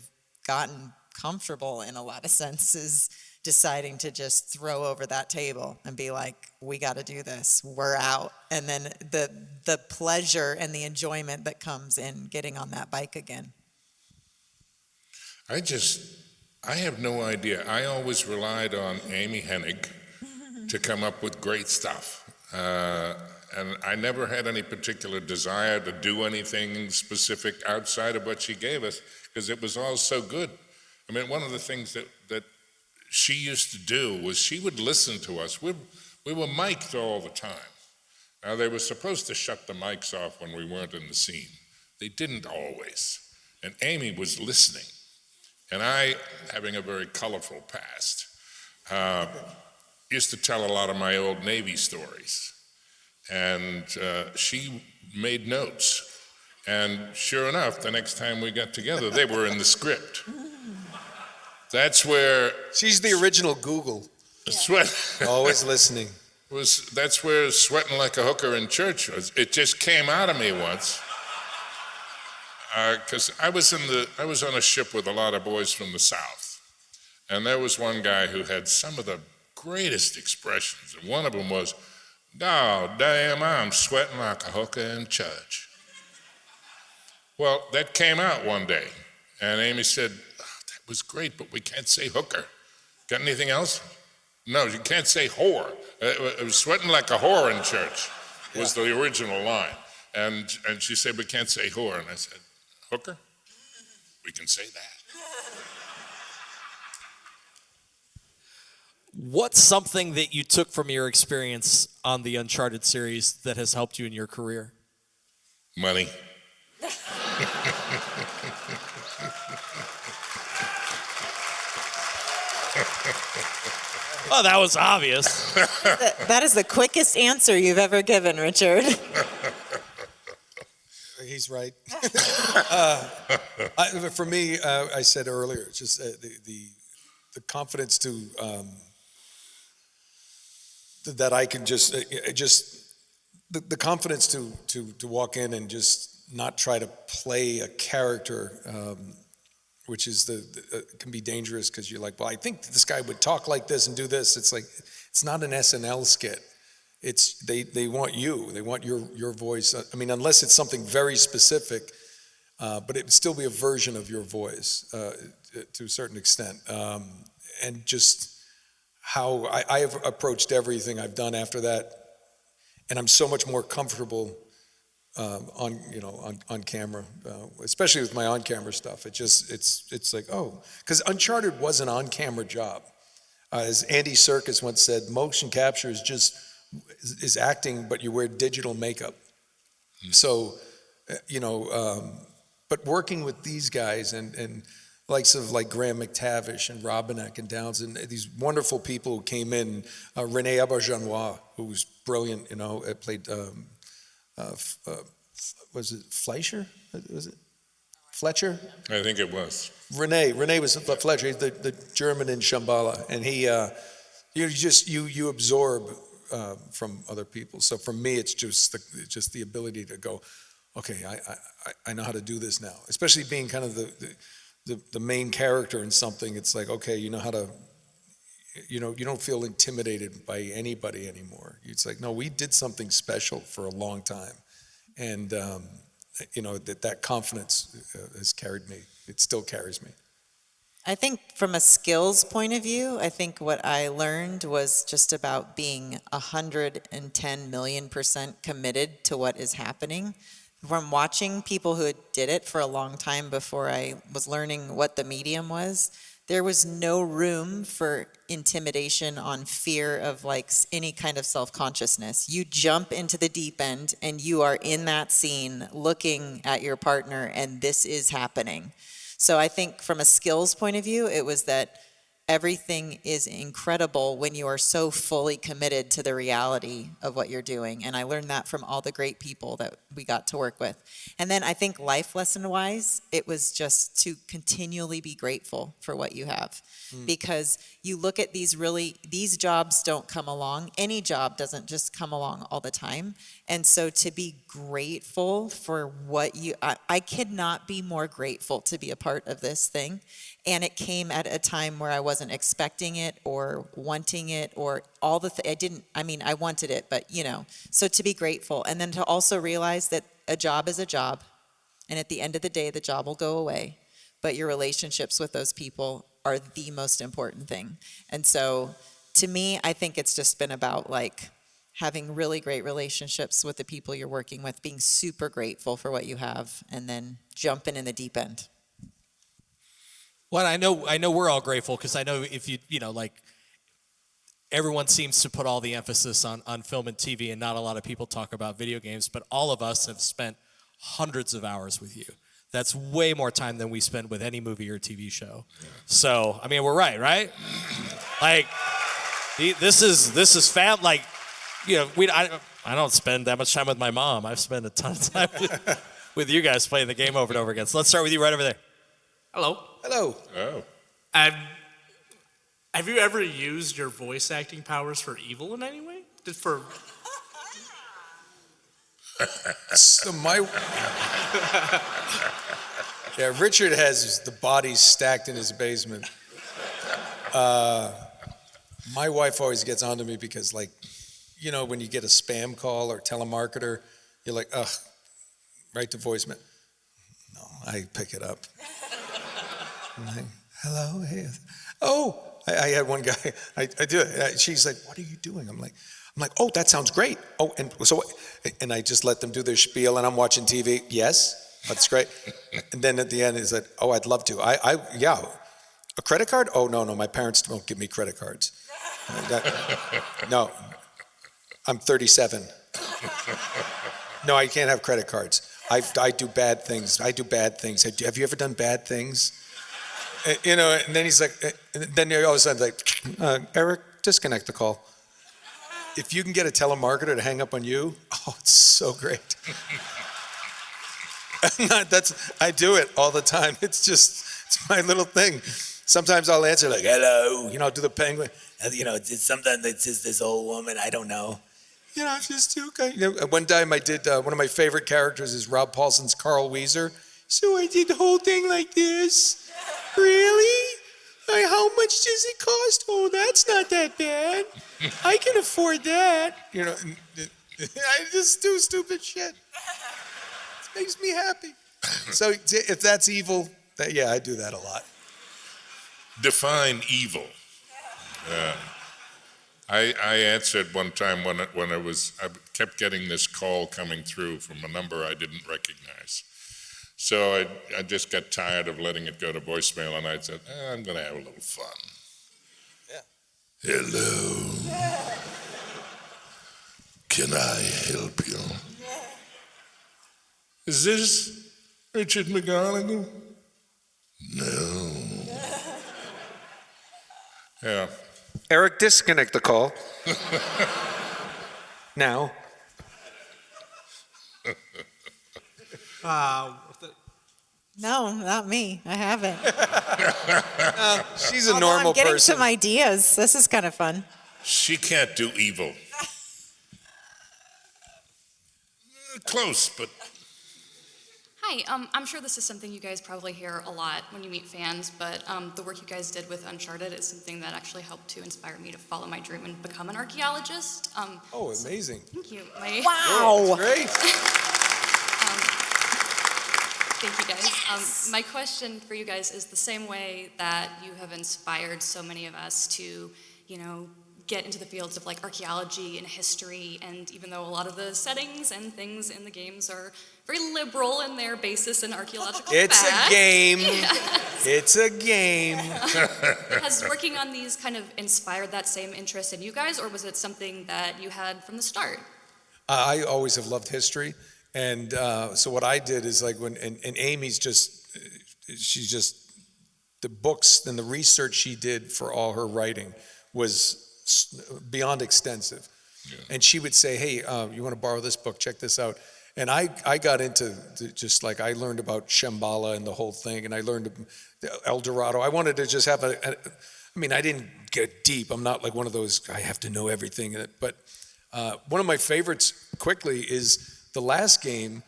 gotten comfortable in a lot of senses, deciding to just throw over that table and be like, we got to do this, we're out. And then the pleasure and the enjoyment that comes in getting on that bike again.
I have no idea. I always relied on Amy Hennig to come up with great stuff. And I never had any particular desire to do anything specific outside of what she gave us, because it was all so good. I mean, one of the things that she used to do was she would listen to us. We were mic'd all the time. Now, they were supposed to shut the mics off when we weren't in the scene. They didn't always. And Amy was listening. And I, having a very colorful past, used to tell a lot of my old Navy stories. And she made notes. And sure enough, the next time we got together, they were in the script. That's where...
She's the original Google.
Sweat.
Always listening.
That's where sweating like a hooker in church was. It just came out of me once. Because I was on a ship with a lot of boys from the South, and there was one guy who had some of the greatest expressions, and one of them was, "Oh, damn, I'm sweating like a hooker in church." Well, that came out one day, and Amy said, "Oh, that was great, but we can't say hooker. Got anything else?" "No, you can't say whore. It was sweating like a whore in church," was the original line. And she said, "We can't say whore." And I said, "Hooker? We can say that."
What's something that you took from your experience on the Uncharted series that has helped you in your career?
Money.
Oh, that was obvious.
That is the quickest answer you've ever given, Richard.
He's right. For me, I said earlier, it's just the confidence to that I can just the confidence to walk in and just not try to play a character, which is can be dangerous because you're like, well, I think this guy would talk like this and do this. It's like it's not an SNL skit. It's they want you. They want your voice. I mean, unless it's something very specific, but it would still be a version of your voice to a certain extent. And just how I have approached everything I've done after that, and I'm so much more comfortable on camera, especially with my on-camera stuff. It's like, oh, because Uncharted was an on-camera job. As Andy Serkis once said, motion capture is acting, but you wear digital makeup. So, but working with these guys and likes of like Graham McTavish and Robinack and Downs and these wonderful people who came in, Renee Auberjonois, who was brilliant, played, was it Fleischer? Was it Fletcher?
I think it was.
Renee was Fletcher, he's the German in Shambhala, and he, you absorb from other people. So for me, it's just the ability to go, okay, I know how to do this now. Especially being kind of the main character in something. It's like, okay, you know how to, you don't feel intimidated by anybody anymore. It's like, no, we did something special for a long time, and that confidence has carried me. It still carries me.
I think from a skills point of view, I think what I learned was just about being 110 million% committed to what is happening. From watching people who did it for a long time before I was learning what the medium was, there was no room for intimidation on fear of like any kind of self-consciousness. You jump into the deep end and you are in that scene looking at your partner and this is happening. So I think from a skills point of view, it was that everything is incredible when you are so fully committed to the reality of what you're doing. And I learned that from all the great people that we got to work with. And then I think life lesson wise, it was just to continually be grateful for what you have. Because you look at these jobs don't come along. Any job doesn't just come along all the time. And so to be grateful for what I could not be more grateful to be a part of this thing. And it came at a time where I wasn't expecting it or wanting it or all I wanted it, but so to be grateful. And then to also realize that a job is a job. And at the end of the day, the job will go away. But your relationships with those people are the most important thing. And so to me, I think it's just been about like having really great relationships with the people you're working with, being super grateful for what you have, and then jumping in the deep end.
Well, I know we're all grateful because I know if everyone seems to put all the emphasis on film and TV and not a lot of people talk about video games, but all of us have spent hundreds of hours with you. That's way more time than we spend with any movie or TV show. Yeah. So, I mean, we're right? Like, this is I don't spend that much time with my mom. I've spent a ton of time with you guys playing the game over and over again. So let's start with you right over there.
Hello.
Hello.
Oh.
Have you ever used your voice acting powers for evil in any way? Just for
So yeah, Richard has the bodies stacked in his basement. My wife always gets onto me because, like, you know, when you get a spam call or telemarketer, you're like, ugh, right to voicemail. No, I pick it up. I'm like, hello, hey. Oh, I had one guy, I do it. She's like, what are you doing? I'm like, oh, that sounds great. Oh, and I just let them do their spiel, and I'm watching TV. Yes, that's great. And then at the end, he said, oh, I'd love to. Yeah, a credit card? Oh, no, my parents won't give me credit cards. No, I'm 37. No, I can't have credit cards. I do bad things. Have you ever done bad things? You know, and then he's like, and then all of a sudden, like, Eric, disconnect the call. If you can get a telemarketer to hang up on you, oh, it's so great. I do it all the time. It's my little thing. Sometimes I'll answer like, hello, you know, I'll do the penguin. You know, it's sometimes it's just this old woman, I don't know. You know, it's just too kind. You know, one time I did, one of my favorite characters is Rob Paulson's Carl Weezer. So I did the whole thing like this. Really? How much does it cost? Oh, that's not that bad. I can afford that. You know, I just do stupid shit. It makes me happy. So if that's evil, yeah, I do that a lot.
Define evil. I answered one time when I kept getting this call coming through from a number I didn't recognize. So I just got tired of letting it go to voicemail, and I said, I'm going to have a little fun. Yeah. Hello. Can I help you? Is this Richard McGonagle? No. Yeah.
Eric, disconnect the call. Now.
No, not me. I haven't.
She's a
Although
normal
I'm getting
person.
some ideas. This is kind of fun.
She can't do evil. Close, but
Hi, I'm sure this is something you guys probably hear a lot when you meet fans, but the work you guys did with Uncharted is something that actually helped to inspire me to follow my dream and become an archaeologist.
Oh, amazing.
Thank you.
Wow.
Great.
Thank you guys. My question for you guys is the same way that you have inspired so many of us to, you know, get into the fields of like archaeology and history, and even though a lot of the settings and things in the games are very liberal in their basis in archaeological
It's
fact,
a game.
Yes.
It's a game.
Has working on these kind of inspired that same interest in you guys, or was it something that you had from the start?
I always have loved history. And so what I did is like and Amy's she's just, the books and the research she did for all her writing was beyond extensive. Yeah. And she would say, hey, you want to borrow this book? Check this out. And I got into just like, I learned about Shambhala and the whole thing, and I learned El Dorado. I wanted to just have I didn't get deep. I'm not like one of those, I have to know everything. But one of my favorites quickly is the last game.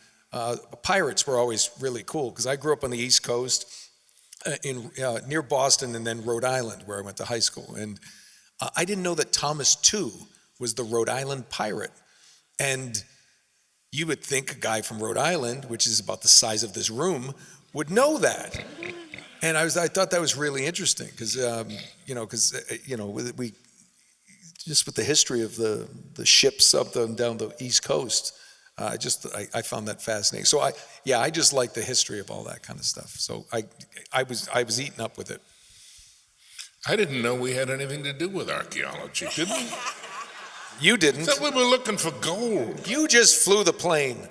Pirates were always really cool because I grew up on the East Coast near Boston and then Rhode Island, where I went to high school. And I didn't know that Thomas Tew was the Rhode Island pirate. And you would think a guy from Rhode Island, which is about the size of this room, would know that. And I thought that was really interesting because, we just with the history of the ships up and down the East Coast, I found that fascinating. So I just like the history of all that kind of stuff. So I was eaten up with it.
I didn't know we had anything to do with archaeology, did we?
You didn't.
I thought we were looking for gold.
You just flew the plane.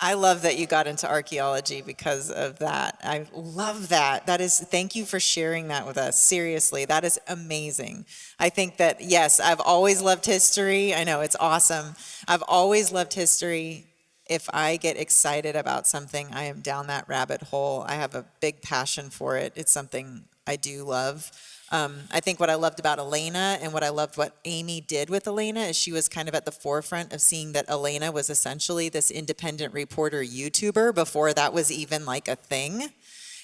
I love that you got into archaeology because of that. I love that. Thank you for sharing that with us. Seriously, that is amazing. I think that, yes, I've always loved history. I know, it's awesome. I've always loved history. If I get excited about something, I am down that rabbit hole. I have a big passion for it. It's something I do love. I think what I loved about Elena and what Amy did with Elena is she was kind of at the forefront of seeing that Elena was essentially this independent reporter YouTuber before that was even like a thing.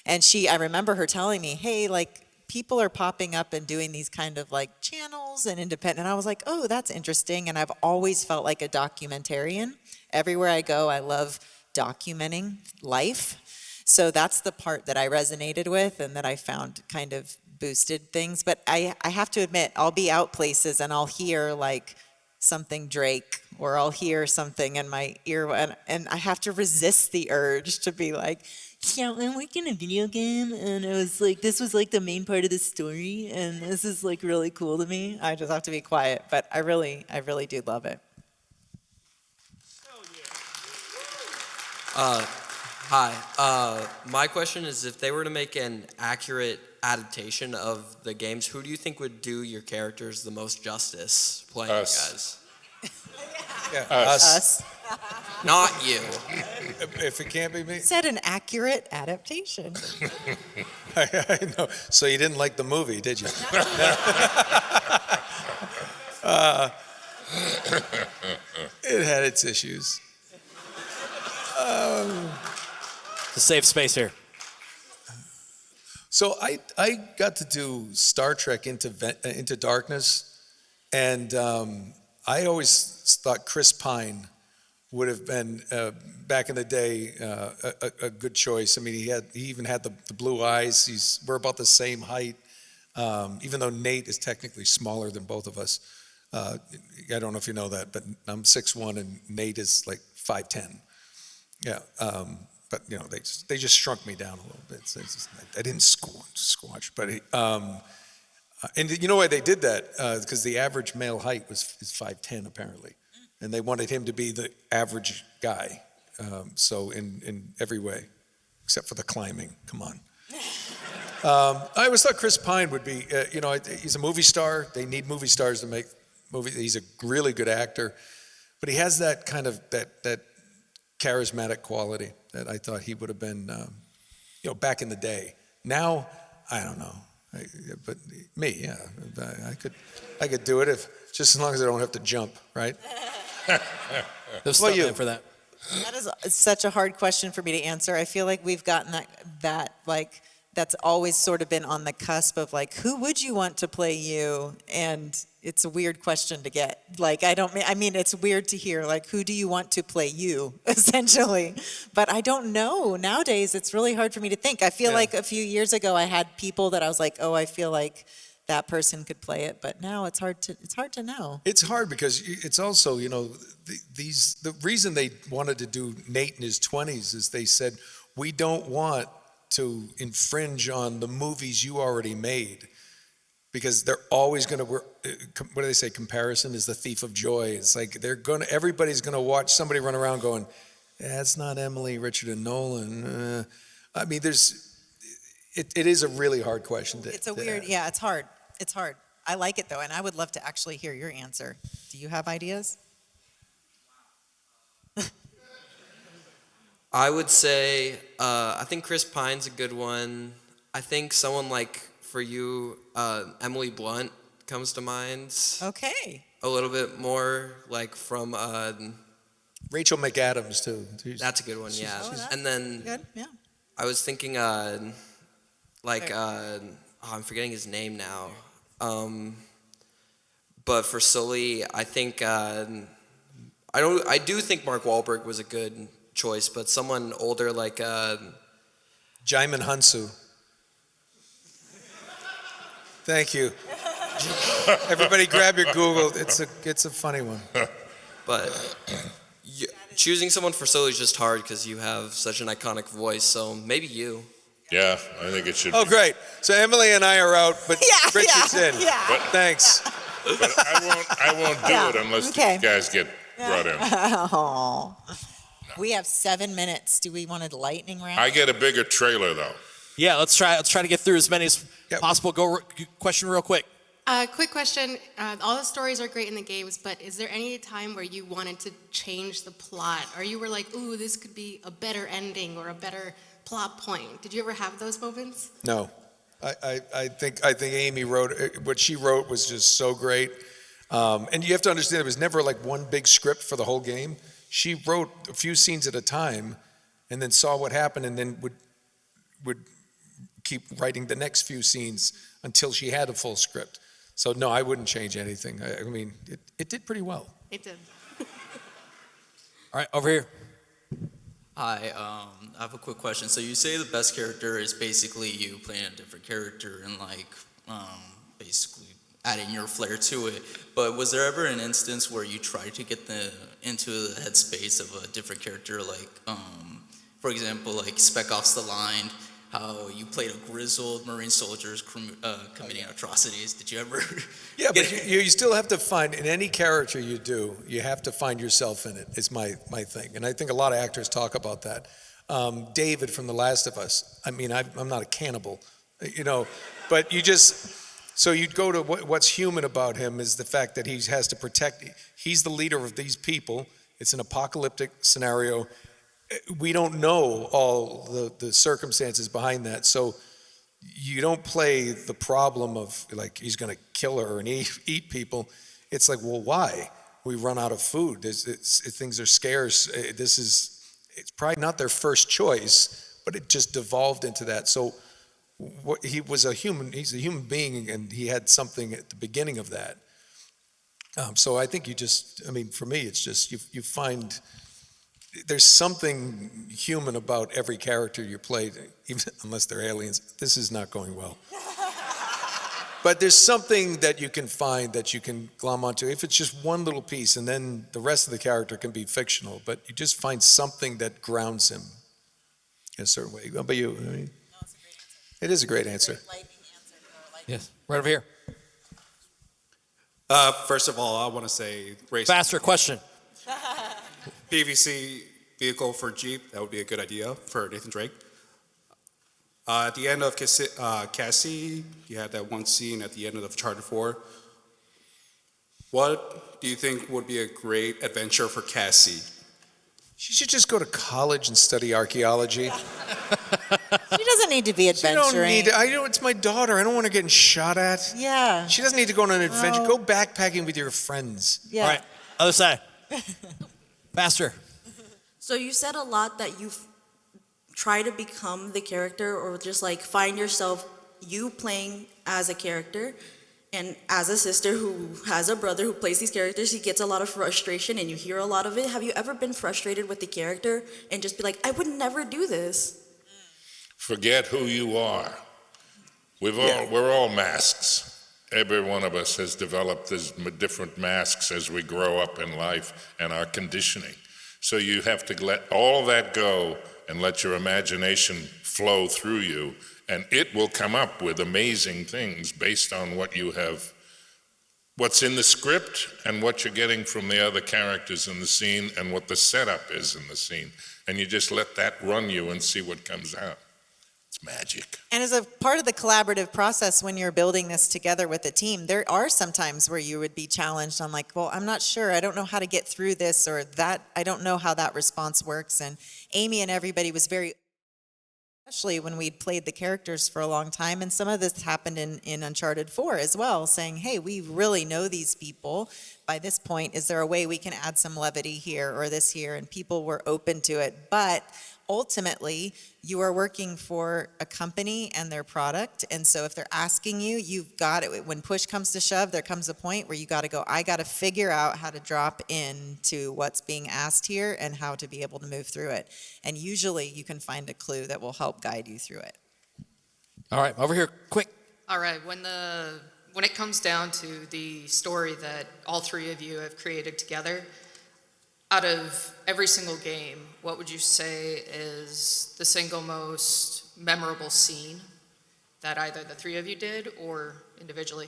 And I remember her telling me, hey, like, people are popping up and doing these kind of like channels and independent. And I was like, oh, that's interesting. And I've always felt like a documentarian. Everywhere I go, I love documenting life. So that's the part that I resonated with and that I found kind of boosted things. But I have to admit, I'll be out places and I'll hear like something Drake, or I'll hear something in my ear, and I have to resist the urge to be like, yeah, I'm working a video game, and it was like, this was like the main part of the story, and this is like really cool to me. I just have to be quiet, but I really do love it.
Hi. My question is, if they were to make an accurate adaptation of the games, who do you think would do your characters the most justice playing you guys?
Yeah,
Us.
Not you.
If it can't be me.
Said an accurate adaptation.
I know. So you didn't like the movie, did you? It had its issues.
It's a safe space here.
So I got to do Star Trek Into Darkness, and I always thought Chris Pine would have been back in the day a good choice. I mean, he even had the blue eyes. We're about the same height, even though Nate is technically smaller than both of us. I don't know if you know that, but I'm 6'1" and Nate is like 5'10". Yeah. But you know, they just shrunk me down a little bit. I didn't squash, but and you know why they did that? Because the average male height is 5'10" apparently, and they wanted him to be the average guy. So in every way, except for the climbing. Come on. I always thought Chris Pine would be. He's a movie star. They need movie stars to make movies. He's a really good actor, but he has that kind of that charismatic quality that I thought he would have been, back in the day. Now, I don't know, but me, yeah, I could do it just as long as I don't have to jump, right?
There's
What about you?
stuntman for that.
That is such a hard question for me to answer. I feel like we've gotten that like, that's always sort of been on the cusp of like, who would you want to play you? And it's a weird question to get. Like, I mean, it's weird to hear, like, who do you want to play you, essentially? But I don't know. Nowadays, it's really hard for me to think. I feel like a few years ago, I had people that I was like, oh, I feel like that person could play it. But now it's hard to know.
It's hard because it's also, the reason they wanted to do Nate in his 20s is they said, we don't want to infringe on the movies you already made, because they're always going to, what do they say, comparison is the thief of joy. It's like everybody's going to watch somebody run around going, that's not Emily, Richard, and Nolan. I mean, it is a really hard question.
It's hard. It's hard. I like it though, and I would love to actually hear your answer. Do you have ideas?
I would say, I think Chris Pine's a good one. I think someone like, for you, Emily Blunt comes to mind.
Okay.
A little bit more like from...
Rachel McAdams, too.
That's a good one, yeah. And then
Good, yeah.
I was thinking, I'm forgetting his name now. But for Sully, I think, I do think Mark Wahlberg was a good choice, but someone older like
Jaimin Hunsu. Thank you. Everybody grab your Google. It's a funny one.
But choosing someone for Sully is just hard because you have such an iconic voice, so maybe you.
Yeah, I think it should
Oh,
be.
great. So Emily and I are out, but Richard's in.
Yeah.
But-
Thanks.
But I won't do it unless
Okay.
these guys get brought in.
Oh. We have 7 minutes. Do we want a lightning round?
I get a bigger trailer, though.
Yeah, let's try to get through as many as possible. Question real quick.
Quick question. All the stories are great in the games, but is there any time where you wanted to change the plot, or you were like, ooh, this could be a better ending or a better plot point? Did you ever have those moments?
No. I think Amy wrote what she wrote was just so great. And you have to understand, it was never like one big script for the whole game. She wrote a few scenes at a time, and then saw what happened, and then would keep writing the next few scenes until she had a full script. So no, I wouldn't change anything. I mean, it did pretty well.
It did.
All right, over here.
Hi, I have a quick question. So you say the best character is basically you playing a different character and like basically adding your flair to it. But was there ever an instance where you tried to get into the headspace of a different character, like for example, like Spec Ops: The Line, how you played a grizzled Marine soldier committing atrocities? Did you ever?
Yeah, but you still have to find, in any character you do, you have to find yourself in it, is my thing. And I think a lot of actors talk about that. David from The Last of Us, I mean, I'm not a cannibal, but you just, so you'd go to what's human about him is the fact that he has to protect, he's the leader of these people. It's an apocalyptic scenario. We don't know all the circumstances behind that. So you don't play the problem of like, he's going to kill her and eat people. It's like, well, why? We run out of food. Things are scarce. It's probably not their first choice, but it just devolved into that. So he's a human being, and he had something at the beginning of that. So I think for me, it's just, you find, there's something human about every character you play, even unless they're aliens. This is not going well. But there's something that you can find that you can glom onto, if it's just one little piece, and then the rest of the character can be fictional, but you just find something that grounds him in a certain way. How about you? I mean, it is a great answer.
Yes, right over here.
First of all, I want to say race.
Faster question.
PVC vehicle for Jeep, that would be a good idea for Nathan Drake. At the end of Cassie, you had that one scene at the end of Uncharted 4. What do you think would be a great adventure for Cassie?
She should just go to college and study archaeology.
She doesn't need to be adventuring.
She don't need it's my daughter. I don't want her getting shot at.
Yeah.
She doesn't need to go on an adventure.
No.
Go backpacking with your friends.
Yeah.
All right, other side. Faster.
So you said a lot that you try to become the character, or just like find yourself you playing as a character. And as a sister who has a brother who plays these characters, he gets a lot of frustration and you hear a lot of it. Have you ever been frustrated with the character and just be like, I would never do this?
Forget who you are. We're all masks. Every one of us has developed these different masks as we grow up in life and our conditioning. So you have to let all that go and let your imagination flow through you, and it will come up with amazing things based on what's in the script and what you're getting from the other characters in the scene and what the setup is in the scene. And you just let that run you and see what comes out. It's magic.
And as a part of the collaborative process, when you're building this together with a team, there are some times where you would be challenged on like, well, I'm not sure. I don't know how to get through this or that. I don't know how that response works. And Amy and everybody was very, especially when we'd played the characters for a long time. And some of this happened in Uncharted 4 as well, saying, hey, we really know these people. By this point, is there a way we can add some levity here or this here? And people were open to it. But ultimately, you are working for a company and their product. And so if they're asking you, you've got it. When push comes to shove, there comes a point where you got to go, I got to figure out how to drop into what's being asked here and how to be able to move through it. And usually you can find a clue that will help guide you through it.
All right, over here, quick.
All right, when it comes down to the story that all three of you have created together, out of every single game, what would you say is the single most memorable scene that either the three of you did or individually?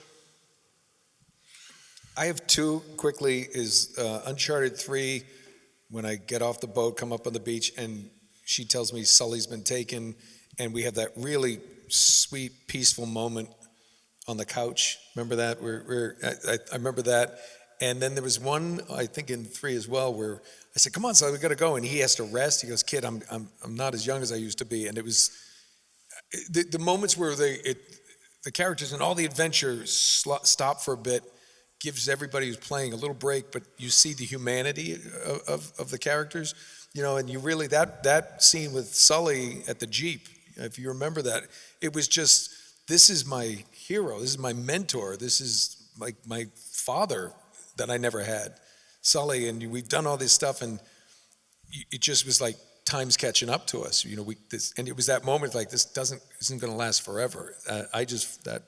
I have two quickly, is Uncharted 3, when I get off the boat, come up on the beach, and she tells me Sully's been taken, and we have that really sweet, peaceful moment on the couch. Remember that? I remember that. And then there was one, I think in 3 as well, where I said, come on, Sully, we got to go. And he has to rest. He goes, kid, I'm not as young as I used to be. And it was the moments where the characters and all the adventure stop for a bit, gives everybody who's playing a little break, but you see the humanity of the characters, you know, and you really, that scene with Sully at the Jeep, if you remember that, it was just, this is my hero, this is my mentor, this is like my father that I never had, Sully, and we've done all this stuff, and it just was like time's catching up to us, you know. And it was that moment like this isn't going to last forever. That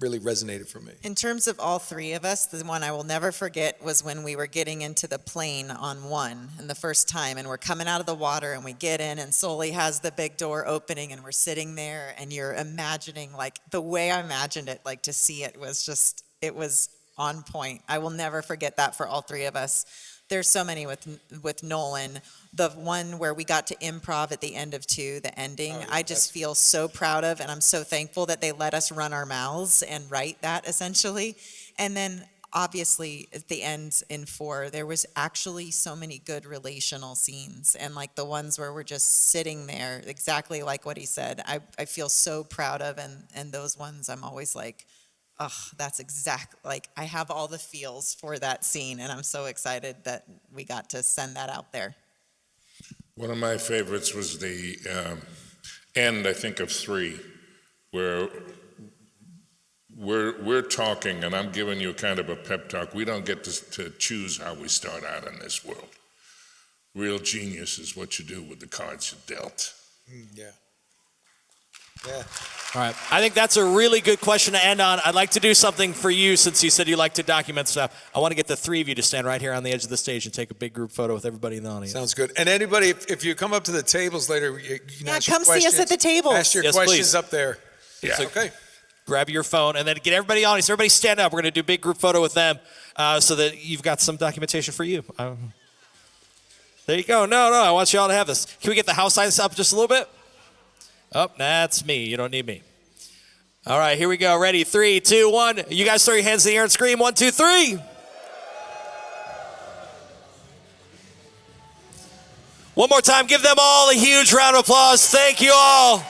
really resonated for me.
In terms of all three of us, the one I will never forget was when we were getting into the plane on one, and the first time, and we're coming out of the water, and we get in, and Sully has the big door opening, and we're sitting there, and you're imagining, like, the way I imagined it, like, to see it was just, it was on point. I will never forget that for all three of us. There's so many with Nolan. The one where we got to improv at the end of 2, the ending, I just feel so proud of, and I'm so thankful that they let us run our mouths and write that, essentially. And then, obviously, at the end in 4, there was actually so many good relational scenes, and like the ones where we're just sitting there, exactly like what he said, I feel so proud of, and those ones I'm always like, oh, that's exact, like, I have all the feels for that scene, and I'm so excited that we got to send that out there.
One of my favorites was the end, I think, of 3, where we're talking, and I'm giving you kind of a pep talk. We don't get to choose how we start out in this world. Real genius is what you do with the cards you're dealt.
Yeah.
All right. I think that's a really good question to end on. I'd like to do something for you since you said you like to document stuff. I want to get the 3 of you to stand right here on the edge of the stage and take a big group photo with everybody in the audience.
Sounds good. And anybody, if you come up to the tables later, you can ask your
come see us at the tables.
Ask your
Yes,
questions
please.
up there.
Yeah.
So
Okay.
grab your phone and then get everybody in the audience. Everybody stand up. We're going to do a big group photo with them so that you've got some documentation for you. There you go. No, I want you all to have this. Can we get the house signs up just a little bit? Oh, that's me. You don't need me. All right, here we go. Ready? 3, 2, 1. You guys throw your hands in the air and scream. 1, 2, 3. One more time. Give them all a huge round of applause. Thank you all.